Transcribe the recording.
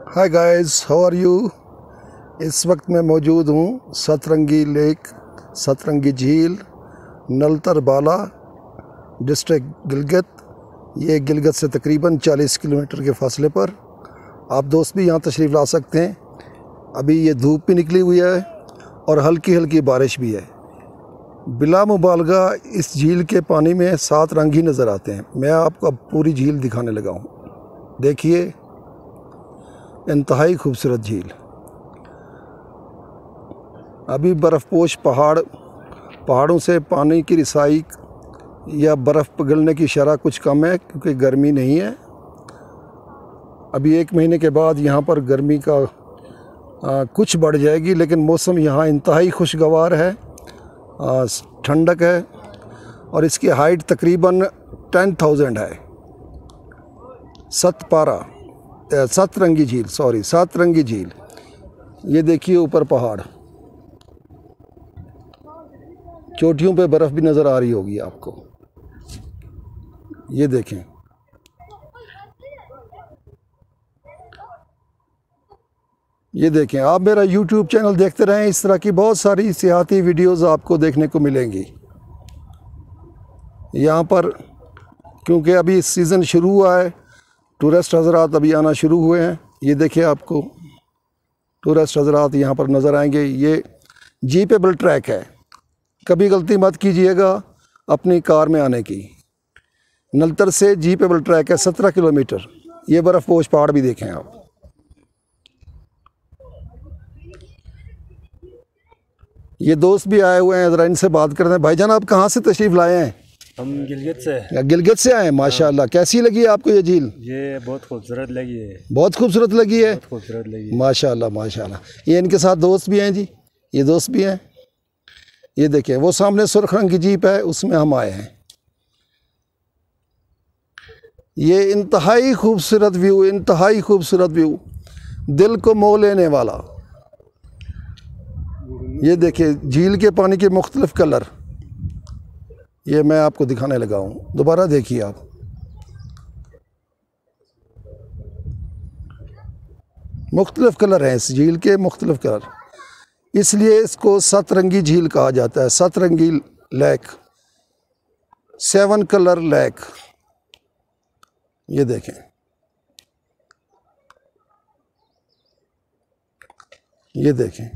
Hi guys, how are you. इस वक्त मैं मौजूद हूँ सतरंगी लेक, सतरंगी झील, नलतर बाला, डिस्ट्रिक्ट गिलगित। ये गिलगित से तकरीबन 40 किलोमीटर के फासले पर। आप दोस्त भी यहाँ तशरीफ़ ला सकते हैं। अभी ये धूप भी निकली हुई है और हल्की हल्की बारिश भी है। बिला मुबालगा इस झील के पानी में 7 रंग ही नज़र आते हैं। मैं आपको अब पूरी झील दिखाने लगा हूँ। देखिए, इंतहाई खूबसूरत झील। अभी बर्फ़पोश पहाड़ों से पानी की रिसाई या बर्फ़ पिघलने की शरह कुछ कम है, क्योंकि गर्मी नहीं है। अभी 1 महीने के बाद यहाँ पर गर्मी का कुछ बढ़ जाएगी, लेकिन मौसम यहाँ इंतहाई खुशगवार है, ठंडक है और इसकी हाइट तकरीबन 10,000 है। सतरंगी झील। ये देखिए, ऊपर पहाड़, चोटियों पे बर्फ़ भी नज़र आ रही होगी आपको। ये देखें, आप मेरा YouTube चैनल देखते रहें। इस तरह की बहुत सारी सियाहती वीडियोज़ आपको देखने को मिलेंगी। यहाँ पर क्योंकि अभी सीज़न शुरू हुआ है, टूरिस्ट हज़रात अभी आना शुरू हुए हैं। ये देखिए, आपको टूरिस्ट हज़रात यहाँ पर नज़र आएंगे। ये जीपेबल ट्रैक है, कभी गलती मत कीजिएगा अपनी कार में आने की। नलतर से जीपेबल ट्रैक है 17 किलोमीटर। ये बर्फ़पोश पहाड़ भी देखें आप। ये दोस्त भी आए हुए हैं, ज़रा इनसे बात करते हैं। भाईजान, आप कहाँ से तशरीफ़ लाए हैं? हम गिलगित से आए हैं। माशाल्लाह। कैसी लगी आपको ये झील? ये बहुत खूबसूरत लगी है। बहुत खूबसूरत लगी है। माशाल्लाह। ये इनके साथ दोस्त भी हैं जी, ये दोस्त भी हैं। ये देखिए, वो सामने सुर्ख रंग की जीप है, उसमें हम आए हैं। ये इंतहाई खूबसूरत व्यू, दिल को मोह लेने वाला। ये देखिए, झील के पानी के मुख्तलिफ कलर, ये मैं आपको दिखाने लगा हूँ। दोबारा देखिए आप। मुख्तलिफ कलर हैं इस झील के, मुख्तलिफ कलर, इसलिए इसको सतरंगी झील कहा जाता है। सतरंगी लेक, 7 कलर लेक। ये देखें, ये देखें।